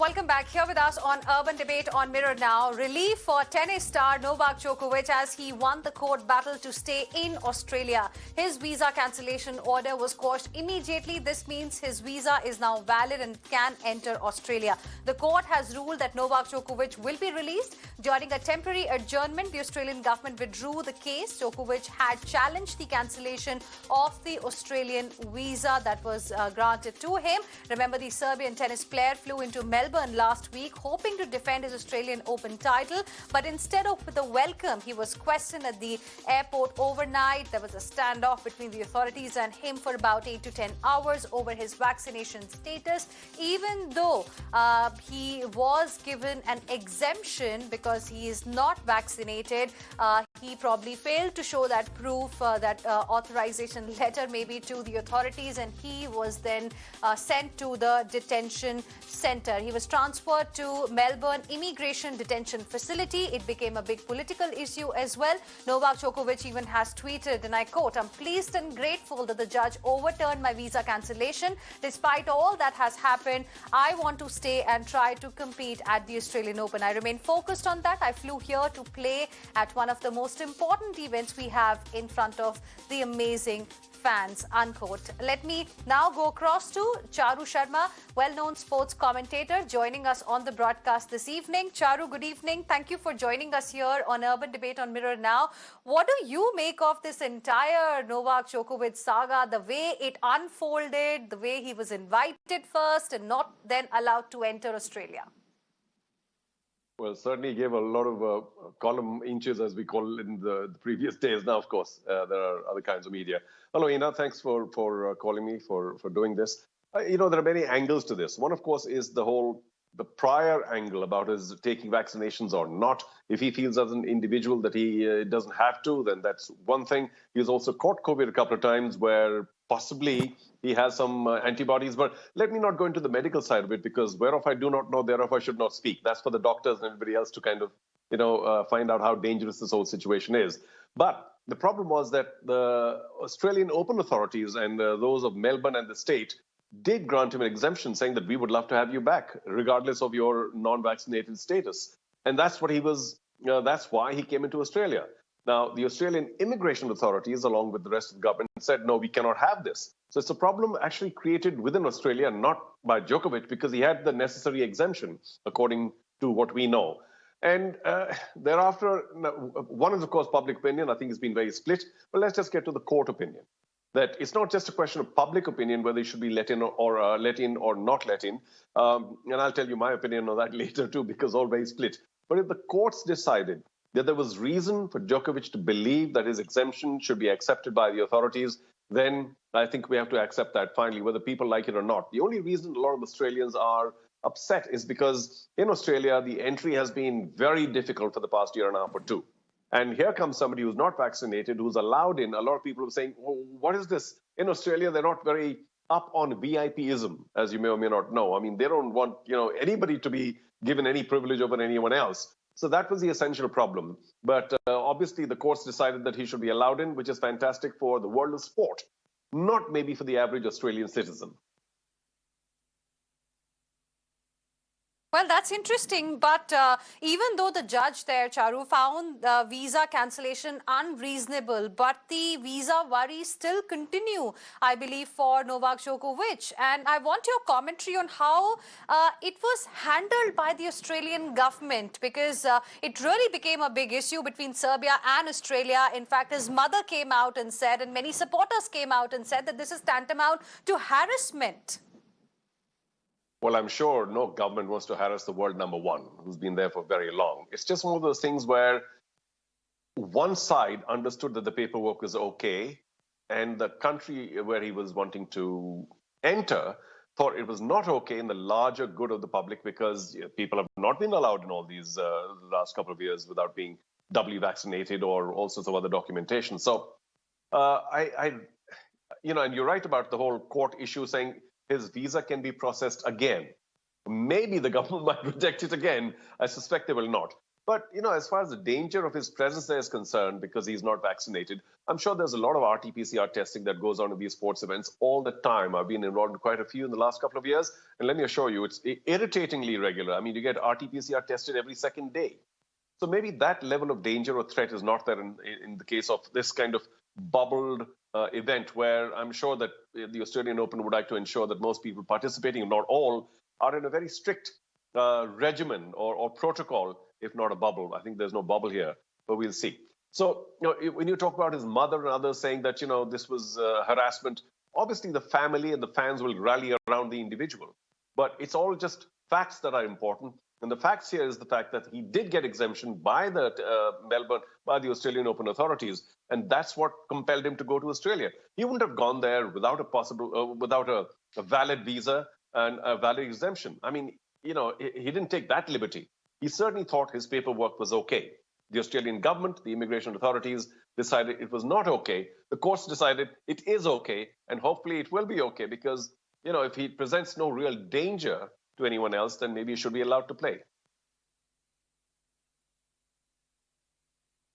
Welcome back. Here with us on Urban Debate on Mirror Now. Relief for tennis star Novak Djokovic as he won the court battle to stay in Australia. His visa cancellation order was quashed immediately. This means his visa is now valid and can enter Australia. The court has ruled that Novak Djokovic will be released. During a temporary adjournment, the Australian government withdrew the case. Djokovic had challenged the cancellation of the Australian visa that was granted to him. Remember, the Serbian tennis player flew into Melbourne last week, hoping to defend his Australian Open title. But instead of with a welcome, he was questioned at the airport overnight. There was a standoff between the authorities and him for about 8 to 10 hours over his vaccination status, even though he was given an exemption because he is not vaccinated. He probably failed to show that proof, that authorization letter maybe to the authorities, and he was then sent to the detention center. He was transferred to Melbourne Immigration Detention Facility. It became a big political issue as well. Novak Djokovic even has tweeted, and I quote, "I'm pleased and grateful that the judge overturned my visa cancellation. Despite all that has happened, I want to stay and try to compete at the Australian Open. I remain focused on that. I flew here to play at one of the most important events we have in front of the amazing fans," unquote. Let me now go across to Charu Sharma, well-known sports commentator, joining us on the broadcast this evening. Charu, good evening. Thank you for joining us here on Urban Debate on Mirror Now. What do you make of this entire Novak Djokovic saga, the way it unfolded, the way he was invited first and not then allowed to enter Australia? Well, certainly gave a lot of column inches, as we call it in the previous days. Now, of course, there are other kinds of media. Hello, Ina. Thanks for calling me, for doing this. There are many angles to this. One, of course, is the prior angle about his taking vaccinations or not. If he feels as an individual that he doesn't have to, then that's one thing. He's also caught COVID a couple of times where possibly he has some antibodies. But let me not go into the medical side of it, because whereof I do not know, thereof I should not speak. That's for the doctors and everybody else to kind of, find out how dangerous this whole situation is. But the problem was that the Australian Open authorities and those of Melbourne and the state did grant him an exemption, saying that we would love to have you back, regardless of your non-vaccinated status. And that's what he was. That's why he came into Australia. Now, the Australian immigration authorities, along with the rest of the government, said, no, we cannot have this. So it's a problem actually created within Australia, not by Djokovic, because he had the necessary exemption, according to what we know. And thereafter, one is, of course, public opinion. I think it's been very split. But let's just get to the court opinion. That it's not just a question of public opinion, whether he should be let in or not let in. And I'll tell you my opinion on that later, too, because all very split. But if the courts decided that there was reason for Djokovic to believe that his exemption should be accepted by the authorities, then I think we have to accept that finally, whether people like it or not. The only reason a lot of Australians are upset is because in Australia, the entry has been very difficult for the past year and a half or two. And here comes somebody who's not vaccinated, who's allowed in. A lot of people are saying, well, what is this? In Australia, they're not very up on VIPism, as you may or may not know. I mean, they don't want anybody to be given any privilege over anyone else. So that was the essential problem. But obviously, the courts decided that he should be allowed in, which is fantastic for the world of sport, not maybe for the average Australian citizen. Well, that's interesting. But even though the judge there, Charu, found the visa cancellation unreasonable, but the visa worries still continue, I believe, for Novak Djokovic. And I want your commentary on how it was handled by the Australian government, because it really became a big issue between Serbia and Australia. In fact, his mother came out and said, and many supporters came out and said that this is tantamount to harassment. Well, I'm sure no government wants to harass the world number one, who's been there for very long. It's just one of those things where one side understood that the paperwork was okay, and the country where he was wanting to enter thought it was not okay in the larger good of the public, because people have not been allowed in all these last couple of years without being doubly vaccinated or all sorts of other documentation. So, and you're right about the whole court issue saying his visa can be processed again. Maybe the government might reject it again. I suspect they will not. But, as far as the danger of his presence there is concerned, because he's not vaccinated, I'm sure there's a lot of RT-PCR testing that goes on in these sports events all the time. I've been involved in quite a few in the last couple of years. And let me assure you, it's irritatingly regular. I mean, you get RT-PCR tested every second day. So maybe that level of danger or threat is not there in the case of this kind of bubbled event, where I'm sure that the Australian Open would like to ensure that most people participating, if not all, are in a very strict regimen or protocol, if not a bubble. I think there's no bubble here, but we'll see. So, when you talk about his mother and others saying that, this was harassment, obviously the family and the fans will rally around the individual. But it's all just facts that are important. And the facts here is the fact that he did get exemption by the by the Australian Open authorities, and that's what compelled him to go to Australia. He wouldn't have gone there without a valid visa and a valid exemption. I mean, he didn't take that liberty. He certainly thought his paperwork was okay. The Australian government, the immigration authorities decided it was not okay. The courts decided it is okay, and hopefully it will be okay, because, if he presents no real danger to anyone else, then maybe he should be allowed to play.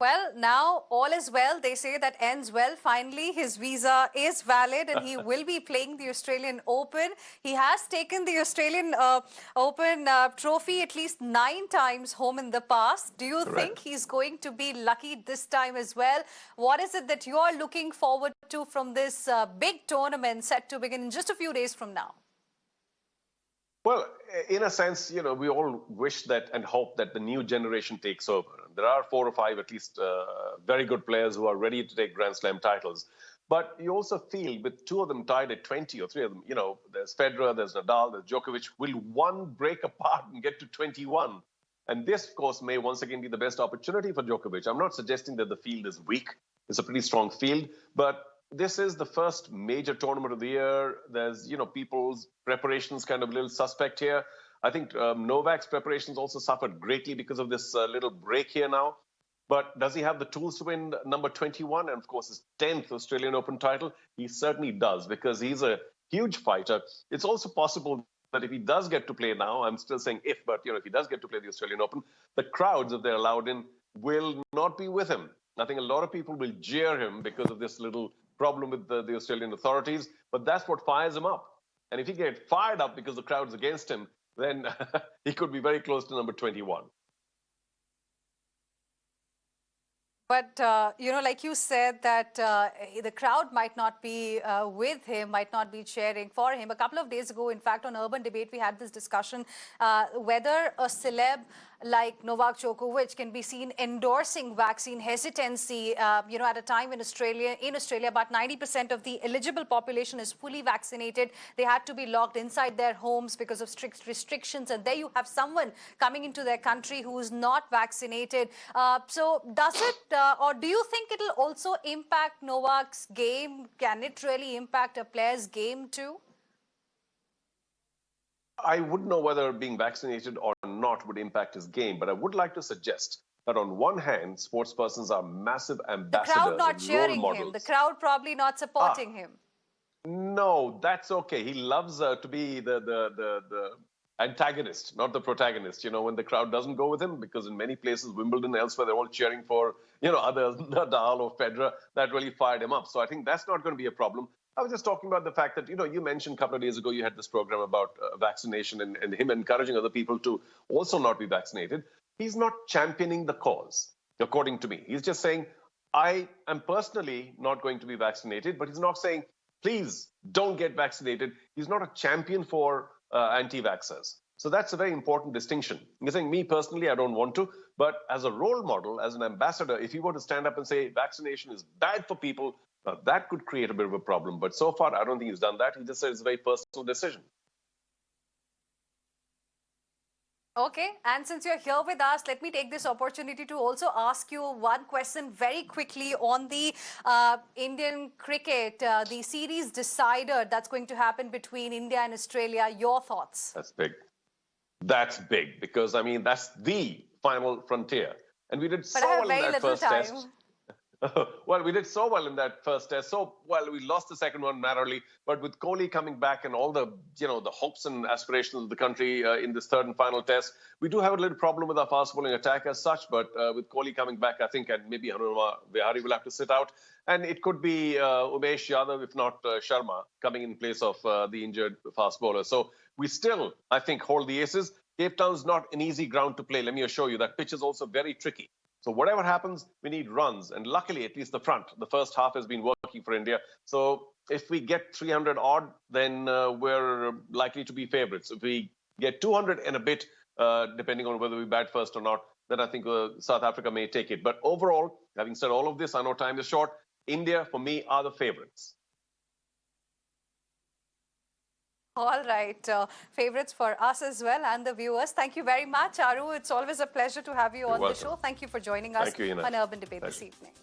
Well, now all is well. They say that ends well. Finally, his visa is valid and he will be playing the Australian Open. He has taken the Australian Open trophy at least 9 times home in the past. Do you think he's going to be lucky this time as well? What is it that you're looking forward to from this big tournament set to begin in just a few days from now? Well, in a sense, we all wish that and hope that the new generation takes over. There are 4 or 5, at least, very good players who are ready to take Grand Slam titles. But you also feel with 2 of them tied at 20 or 3 of them, there's Federer, there's Nadal, there's Djokovic, will one break apart and get to 21? And this, of course, may once again be the best opportunity for Djokovic. I'm not suggesting that the field is weak. It's a pretty strong field, but this is the first major tournament of the year. There's, people's preparations kind of a little suspect here. I think Novak's preparations also suffered greatly because of this little break here now. But does he have the tools to win number 21? And of course, his 10th Australian Open title? He certainly does, because he's a huge fighter. It's also possible that if he does get to play now, I'm still saying if, but if he does get to play the Australian Open, the crowds, if they're allowed in, will not be with him. I think a lot of people will jeer him because of this little problem with the Australian authorities, but that's what fires him up. And if he gets fired up because the crowd's against him, then he could be very close to number 21. But, like you said, that the crowd might not be with him, might not be cheering for him. A couple of days ago, in fact, on Urban Debate, we had this discussion whether a celeb like Novak Djokovic can be seen endorsing vaccine hesitancy, at a time in Australia, about 90% of the eligible population is fully vaccinated. They had to be locked inside their homes because of strict restrictions. And there you have someone coming into their country who is not vaccinated. So does it, or do you think it'll also impact Novak's game? Can it really impact a player's game too? I wouldn't know whether being vaccinated or not would impact his game, but I would like to suggest that on one hand, sports persons are massive ambassadors, the crowd not cheering role him, models. The crowd probably not supporting him. No, that's okay. He loves to be the antagonist, not the protagonist. When the crowd doesn't go with him, because in many places, Wimbledon, elsewhere, they're all cheering for, others, Nadal or Federer. That really fired him up. So I think that's not going to be a problem. I was just talking about the fact that, you mentioned a couple of days ago, you had this program about vaccination and him encouraging other people to also not be vaccinated. He's not championing the cause, according to me. He's just saying, I am personally not going to be vaccinated, but he's not saying, please don't get vaccinated. He's not a champion for anti-vaxxers. So that's a very important distinction. He's saying, me personally, I don't want to, but as a role model, as an ambassador, if he were to stand up and say vaccination is bad for people, that could create a bit of a problem. But so far, I don't think he's done that. He just said it's a very personal decision. Okay, and since you're here with us, let me take this opportunity to also ask you one question very quickly on the Indian cricket, the series decider that's going to happen between India and Australia. Your thoughts? That's big. That's big, because, I mean, that's the final frontier. And we did so well in that first test. Well, we did so well in that first test. So well, we lost the second one narrowly. But with Kohli coming back and all the the hopes and aspirations of the country in this third and final test, we do have a little problem with our fast bowling attack as such. But with Kohli coming back, I think, and maybe Hanuma Vihari will have to sit out, and it could be Umesh Yadav, if not Sharma, coming in place of the injured fast bowler. So we still, I think, hold the aces. Cape Town's not an easy ground to play. Let me assure you that pitch is also very tricky. So whatever happens, we need runs. And luckily, at least the first half has been working for India. So if we get 300 odd, then we're likely to be favorites. If we get 200 and a bit, depending on whether we bat first or not, then I think South Africa may take it. But overall, having said all of this, I know time is short. India, for me, are the favorites. All right. Favorites for us as well and the viewers. Thank you very much, Aru. It's always a pleasure to have you on the show. Thank you for joining us Thank you, Ina. on Urban Debate this evening.